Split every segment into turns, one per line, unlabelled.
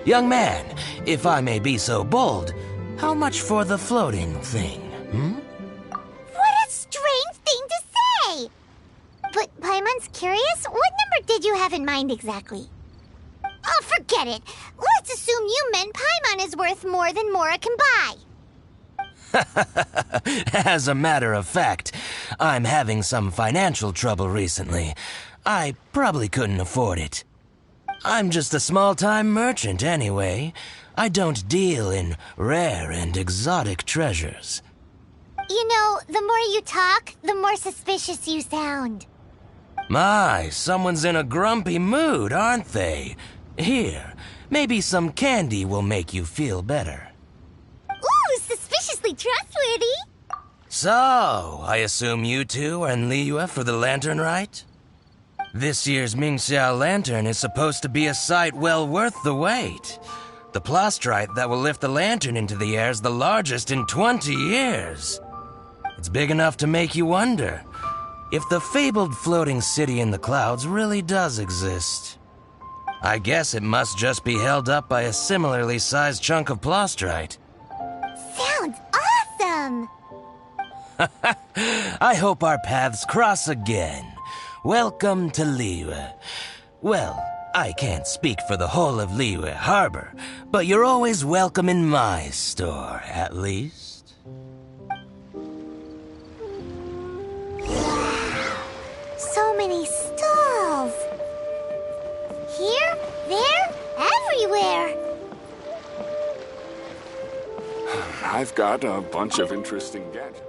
Young man, if I may be so bold, how much for the floating thing,
What a strange thing to say! But Paimon's curious, what number did you have in mind exactly? Oh, forget it. Let's assume you meant Paimon is worth more than Mora can buy.
As a matter of fact, I'm having some financial trouble recently. I probably couldn't afford it. I'm just a small-time merchant anyway. I don't deal in rare and exotic treasures.
You know, the more you talk, the more suspicious you sound.
My, someone's in a grumpy mood, aren't they? Here, maybe some candy will make you feel better.
Ooh, suspiciously trustworthy.
So, I assume you two are in Liyue for the lantern rite? This year's Mingxiao lantern is supposed to be a sight well worth the wait. The plastrite that will lift the lantern into the air is the largest in 20 years. It's big enough to make you wonder if the fabled floating city in the clouds really does exist. I guess it must just be held up by a similarly sized chunk of plastrite.
Sounds awesome!
I hope our paths cross again. Welcome to Liyue. Well, I can't speak for the whole of Liyue Harbor, but you're always welcome in my store, at least.
So many stalls. Here, there, everywhere.
I've got a bunch of interesting gadgets.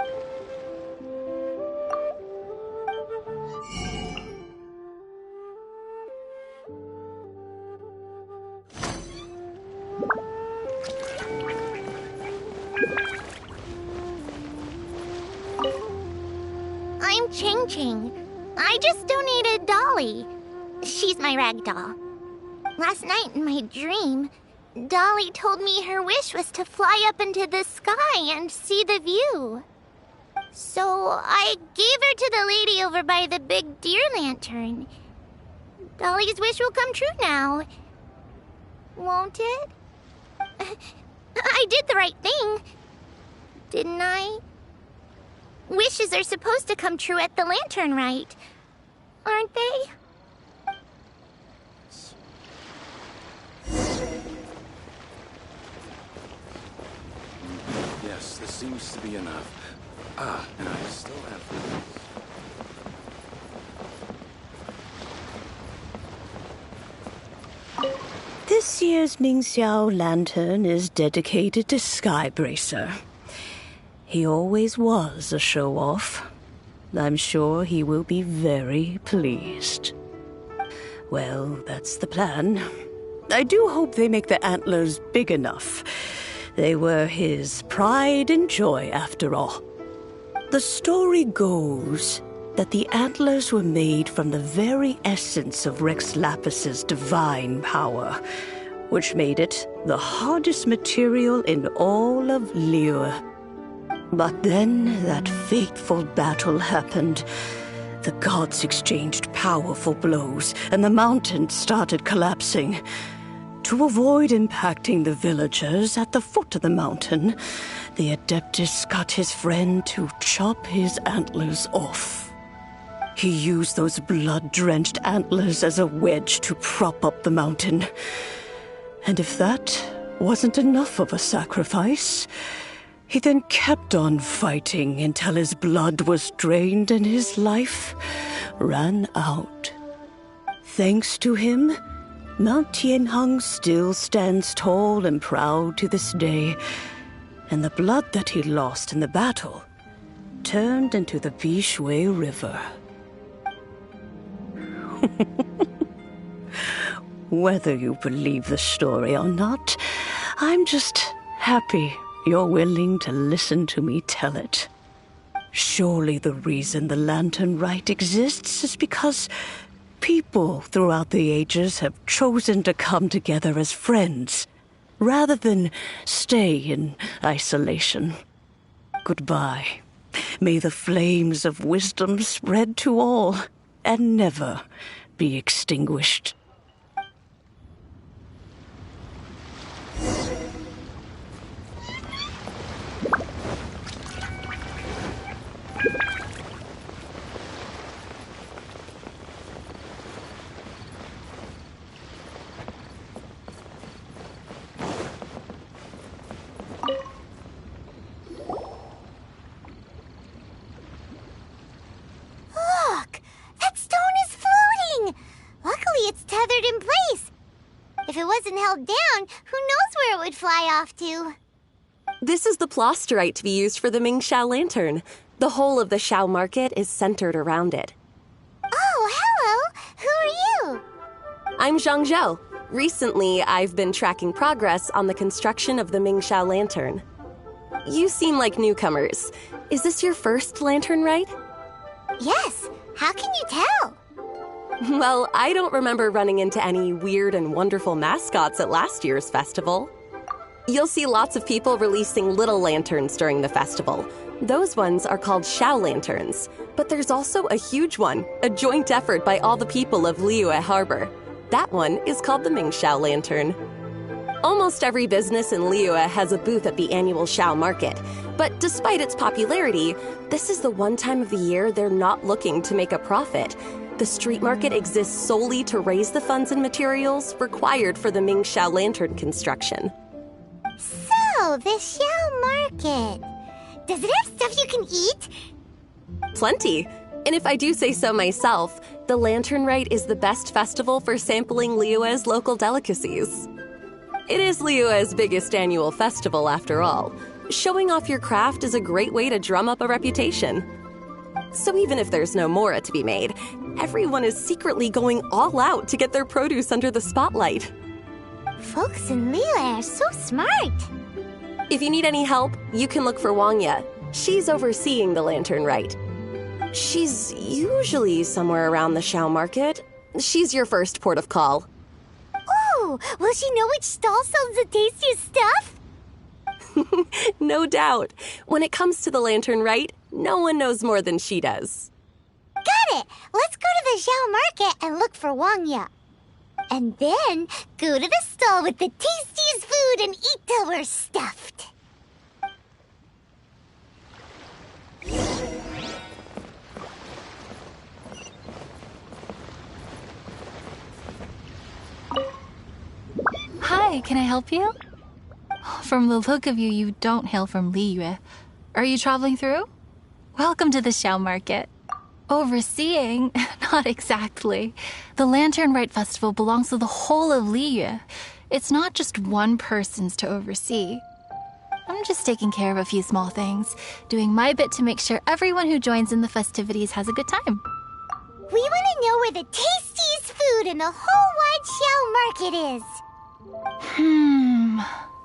I'm Ching Ching. I just donated Dolly. She's my rag doll. Last night in my dream, Dolly told me her wish was to fly up into the sky and see the view. So I gave her to the lady over by the big deer lantern. Dolly's wish will come true now. Won't it? I did the right thing, didn't I? Wishes are supposed to come true at the lantern rite, aren't they?
Yes, this seems to be enough. Ah, and I still have this.
This year's Mingxiao lantern is dedicated to Skybracer. He always was a show-off. I'm sure he will be very pleased. Well, that's the plan. I do hope they make the antlers big enough. They were his pride and joy, after all. The story goes that the antlers were made from the very essence of Rex Lapis's divine power, which made it the hardest material in all of Liyue. But then that fateful battle happened. The gods exchanged powerful blows, and the mountain started collapsing. To avoid impacting the villagers at the foot of the mountain, the Adeptus got his friend to chop his antlers off. He used those blood-drenched antlers as a wedge to prop up the mountain. And if that wasn't enough of a sacrifice, he then kept on fighting until his blood was drained and his life ran out. Thanks to him, Mount Tianheng still stands tall and proud to this day, and the blood that he lost in the battle turned into the Bishui River. Whether you believe the story or not, I'm just happy you're willing to listen to me tell it. Surely the reason the Lantern Rite exists is because people throughout the ages have chosen to come together as friends, rather than stay in isolation. Goodbye. May the flames of wisdom spread to all, and never be extinguished.
fell down, who knows where it would fly off to?
This is the plasterite to be used for the Mingxiao lantern. The whole of the Xiao market is centered around it.
Oh, hello! Who are you?
I'm Zhang Zhou. Recently, I've been tracking progress on the construction of the Mingxiao lantern. You seem like newcomers. Is this your first lantern rite?
Yes, how can you tell?
Well, I don't remember running into any weird and wonderful mascots at last year's festival. You'll see lots of people releasing little lanterns during the festival. Those ones are called Xiao lanterns. But there's also a huge one, a joint effort by all the people of Liyue Harbor. That one is called the Mingxiao lantern. Almost every business in Liyue has a booth at the annual Xiao market. But despite its popularity, this is the one time of the year they're not looking to make a profit. The street market exists solely to raise the funds and materials required for the Mingxiao lantern construction.
So, the Xiao market. Does it have stuff you can eat?
Plenty. And if I do say so myself, the Lantern Rite is the best festival for sampling Liyue's local delicacies. It is Liyue's biggest annual festival, after all. Showing off your craft is a great way to drum up a reputation. So even if there's no mora to be made, everyone is secretly going all out to get their produce under the spotlight.
Folks in Liyue are so smart.
If you need any help, you can look for Wangya. She's overseeing the Lantern Rite. She's usually somewhere around the Xiao market. She's your first port of call.
Oh, will she know which stall sells the tastiest stuff?
No doubt. When it comes to the Lantern Rite, no one knows more than she does.
Got it! Let's go to the Xiao market and look for Wangya. And then go to the stall with the tastiest food and eat till we're stuffed.
Hi, can I help you? From the look of you, you don't hail from Liyue. Are you traveling through? Welcome to the Xiao market. Overseeing? Not exactly. The Lantern Rite Festival belongs to the whole of Liyue. It's not just one person's to oversee. I'm just taking care of a few small things, doing my bit to make sure everyone who joins in the festivities has a good time.
We want to know where the tastiest food in the whole wide Xiao market is.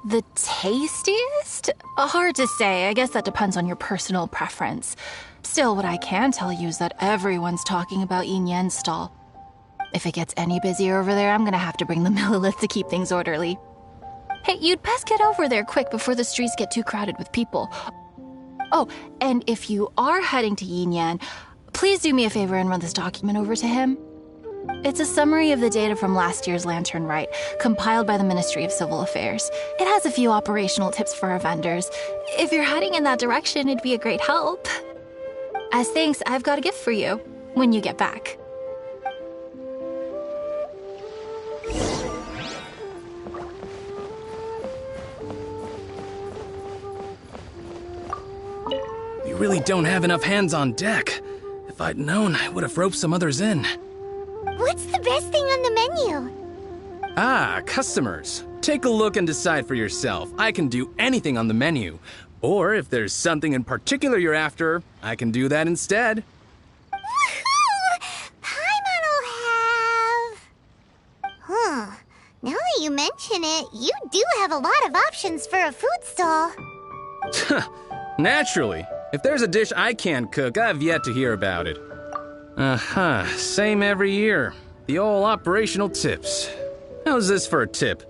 The tastiest? Hard to say. I guess that depends on your personal preference. Still, what I can tell you is that everyone's talking about Yin Yan's stall. If it gets any busier over there, I'm gonna have to bring the Millilith to keep things orderly. Hey, you'd best get over there quick before the streets get too crowded with people. Oh, and if you are heading to Yin Yan, please do me a favor and run this document over to him. It's a summary of the data from last year's Lantern Rite, compiled by the Ministry of Civil Affairs. It has a few operational tips for our vendors. If you're heading in that direction, it'd be a great help. As thanks, I've got a gift for you when you get back.
We really don't have enough hands on deck. If I'd known, I would have roped some others in.
What's the best thing on the menu?
Ah, customers. Take a look and decide for yourself. I can do anything on the menu. Or if there's something in particular you're after, I can do that instead.
Woohoo! Paimon will have... Now that you mention it, you do have a lot of options for a food stall.
Naturally. If there's a dish I can't cook, I've yet to hear about it. Same every year. The old operational tips. How's this for a tip?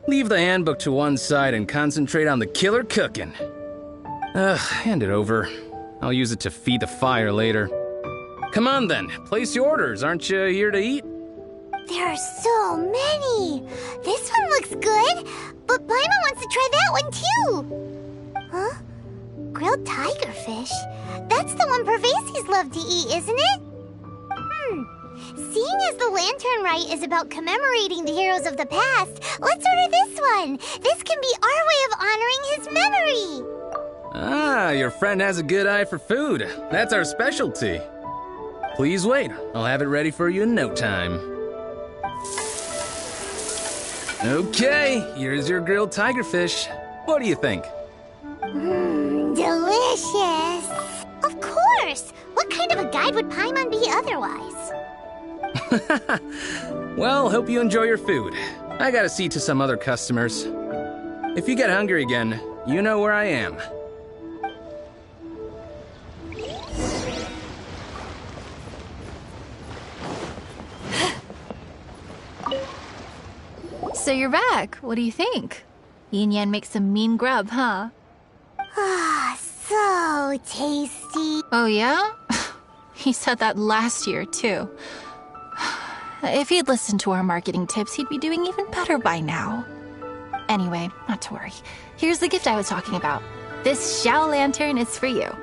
Leave the handbook to one side and concentrate on the killer cooking. Hand it over. I'll use it to feed the fire later. Come on then, place your orders. Aren't you here to eat?
There are so many. This one looks good, but Paimon wants to try that one too. Huh? Grilled tigerfish? That's the one Pervases love to eat, isn't it? Seeing as the Lantern Rite is about commemorating the heroes of the past, let's order this one. This can be our way of honoring his memory.
Ah, your friend has a good eye for food. That's our specialty. Please wait. I'll have it ready for you in no time. Okay, here's your grilled tigerfish. What do you think?
Delicious. Of course. What kind of a guide would Paimon be otherwise?
Well, hope you enjoy your food. I gotta see to some other customers. If you get hungry again, you know where I am.
So you're back. What do you think? Yin Yan makes some mean grub, huh?
Ah, so tasty.
Oh, yeah? He said that last year, too. If he'd listened to our marketing tips, he'd be doing even better by now. Anyway, not to worry. Here's the gift I was talking about. This Xiao lantern is for you.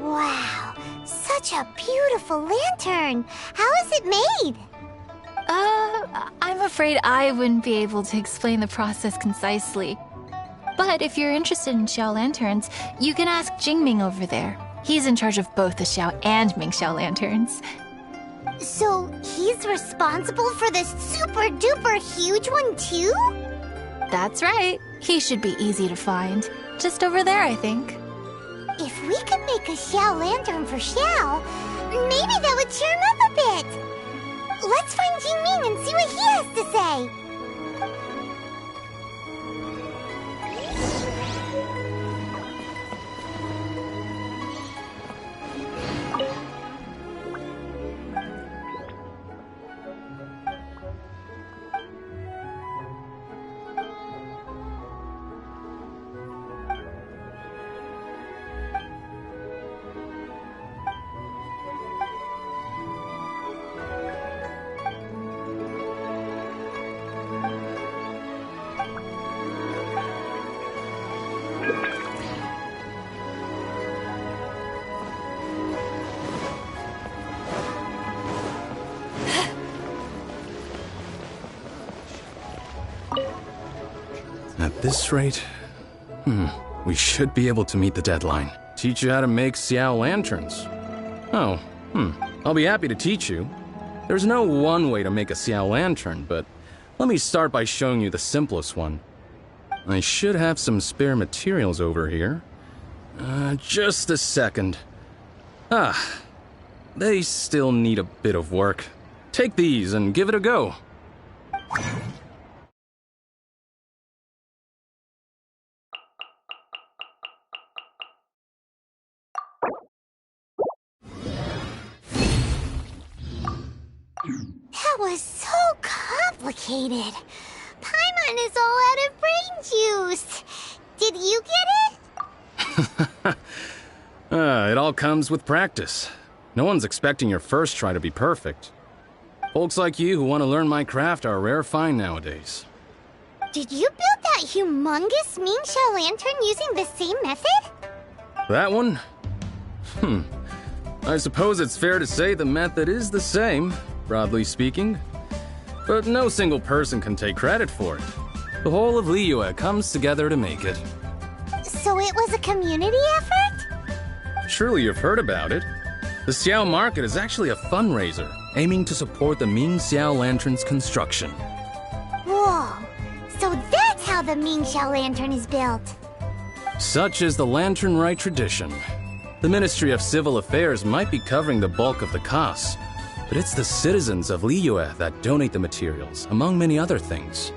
Wow, such a beautiful lantern. How is it made?
I'm afraid I wouldn't be able to explain the process concisely. But if you're interested in Xiao lanterns, you can ask Jingming over there. He's in charge of both the Xiao and Mingxiao lanterns.
So he's responsible for this super duper huge one too?
That's right. He should be easy to find. Just over there, I think.
If we could make a Xiao lantern for Xiao, maybe that would cheer him up a bit. Let's find Jingming and see what he has to say.
At this rate, we should be able to meet the deadline. Teach you how to make Xiao lanterns. Oh, I'll be happy to teach you. There's no one way to make a Xiao lantern, but let me start by showing you the simplest one. I should have some spare materials over here. Just a second. They still need a bit of work. Take these and give it a go.
That was so complicated. Paimon is all out of brain juice. Did you get it?
It all comes with practice. No one's expecting your first try to be perfect. Folks like you who want to learn my craft are a rare find nowadays.
Did you build that humongous Mingxiao lantern using the same method?
That one? I suppose it's fair to say the method is the same, broadly speaking. But no single person can take credit for it. The whole of Liyue comes together to make it.
So it was a community effort?
Surely you've heard about it. The Xiao Market is actually a fundraiser aiming to support the Mingxiao Lantern's construction.
Whoa, so that's how the Mingxiao lantern is built.
Such is the Lantern Rite tradition. The Ministry of Civil Affairs might be covering the bulk of the costs, but it's the citizens of Liyue that donate the materials, among many other things.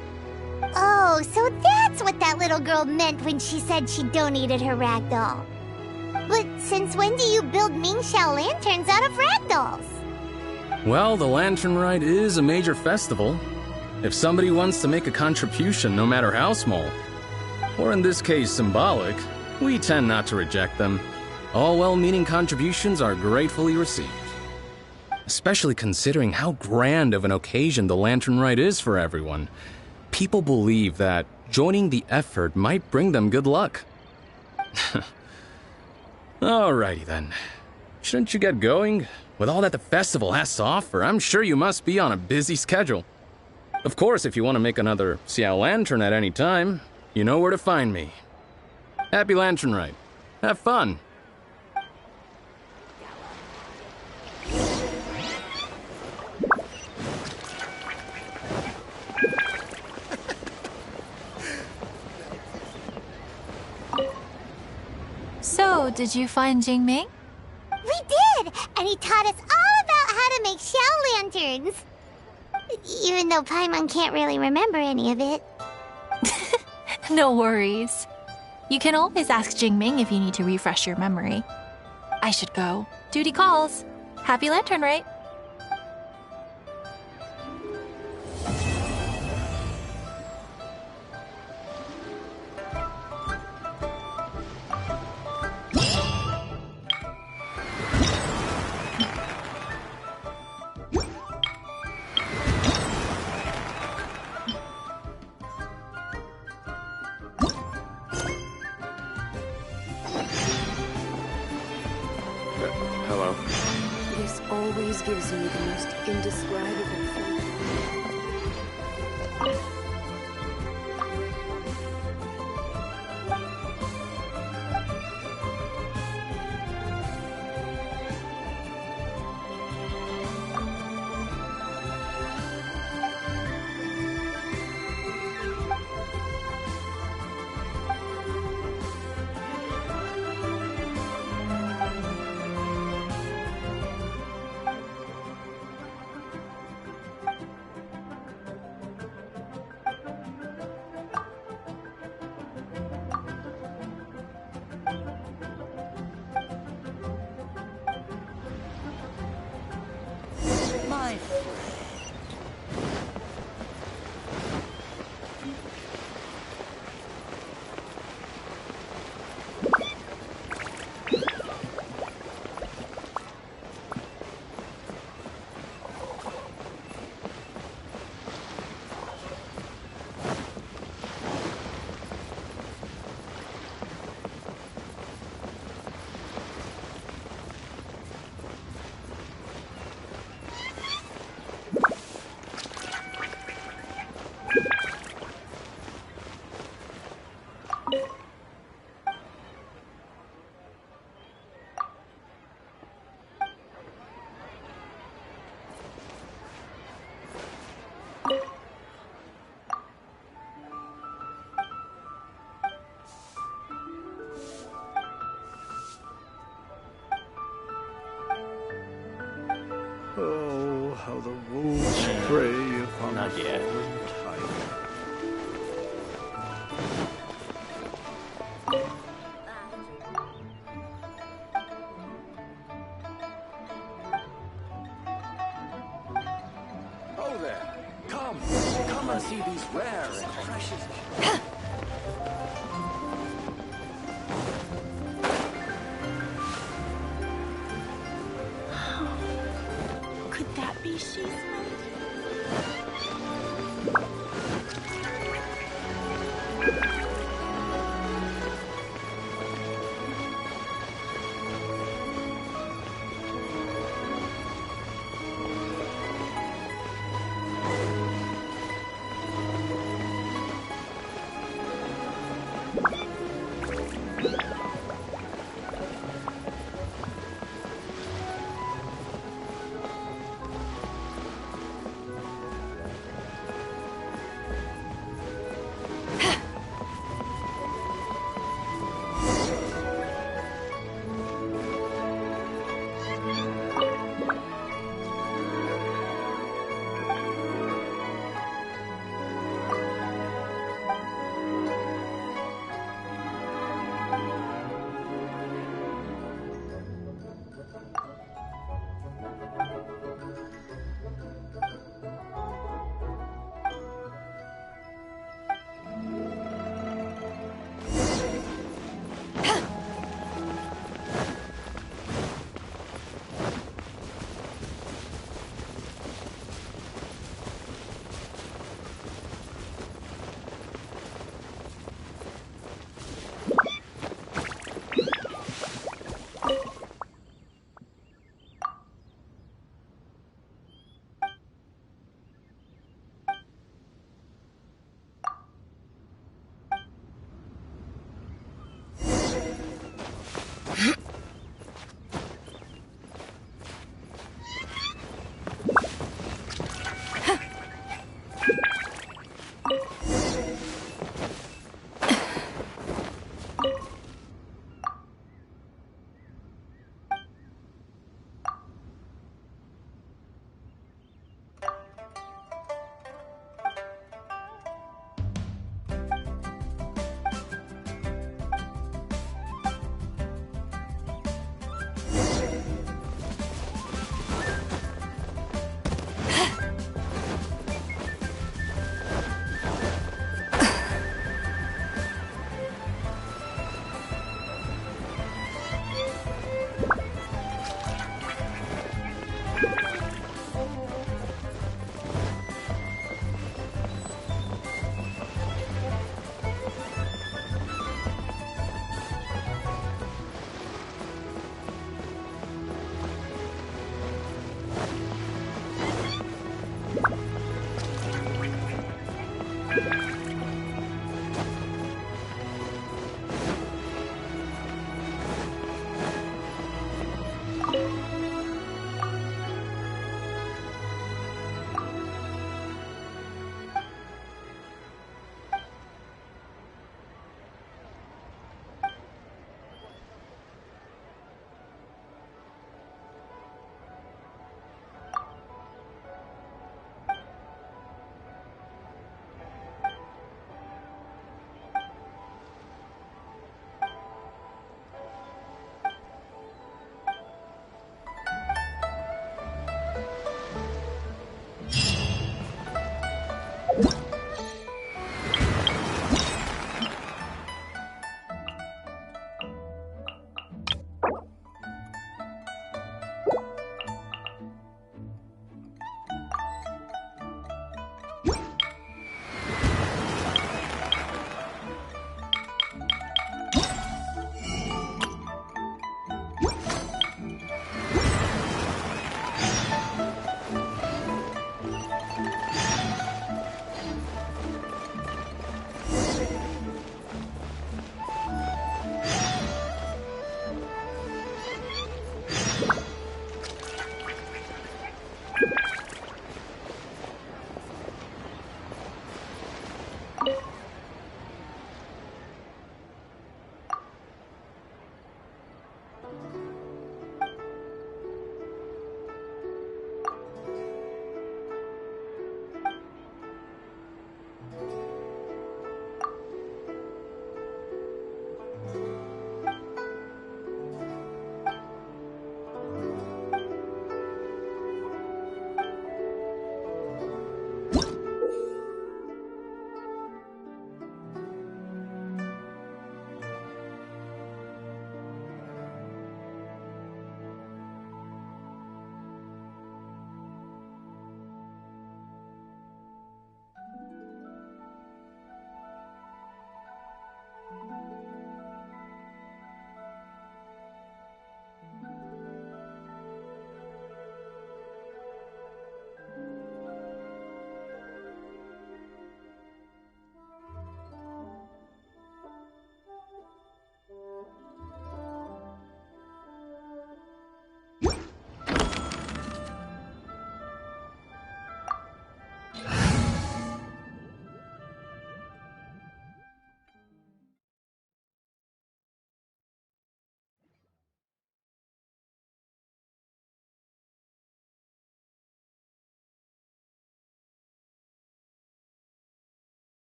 Oh, so that's what that little girl meant when she said she donated her ragdoll. But since when do you build Mingxiao lanterns out of ragdolls?
Well, the Lantern Rite is a major festival. If somebody wants to make a contribution, no matter how small, or in this case symbolic, we tend not to reject them. All well-meaning contributions are gratefully received. Especially considering how grand of an occasion the Lantern Rite is for everyone. People believe that joining the effort might bring them good luck. Alrighty then. Shouldn't you get going? With all that the festival has to offer, I'm sure you must be on a busy schedule. Of course, if you want to make another Xiao Lantern at any time, you know where to find me. Happy Lantern Rite. Have fun.
did you find Jingming?
We did! And he taught us all about how to make shell lanterns. Even though Paimon can't really remember any of it.
No worries. You can always ask Jingming if you need to refresh your memory. I should go. Duty calls. Happy Lantern Rite.
Hello.
This always gives me the most indescribable feeling.
My
Oh, how the wolves prey upon
Not
the
yet.
fallen tiger.
Oh there! Come and see these rare and precious.
Could that be she's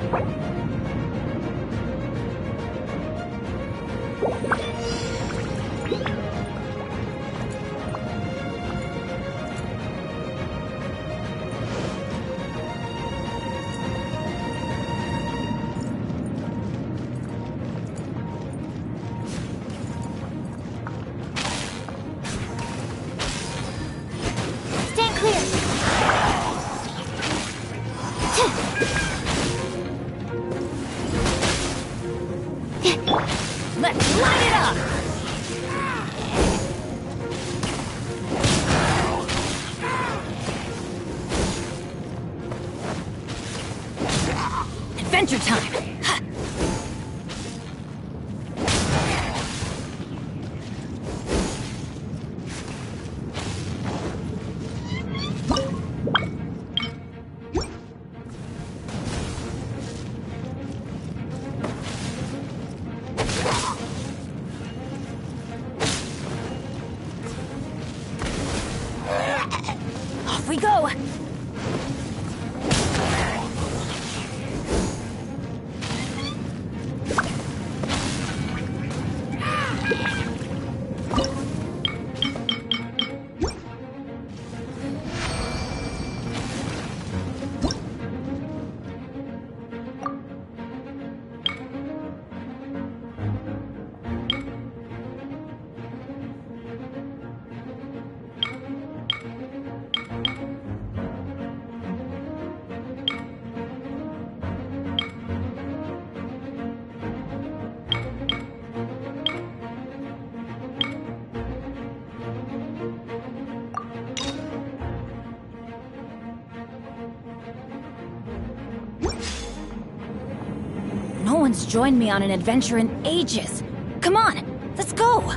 Stand clear.
Let's light it up! Adventure time! Off we go! No one's joined me on an adventure in ages. Come on, let's go!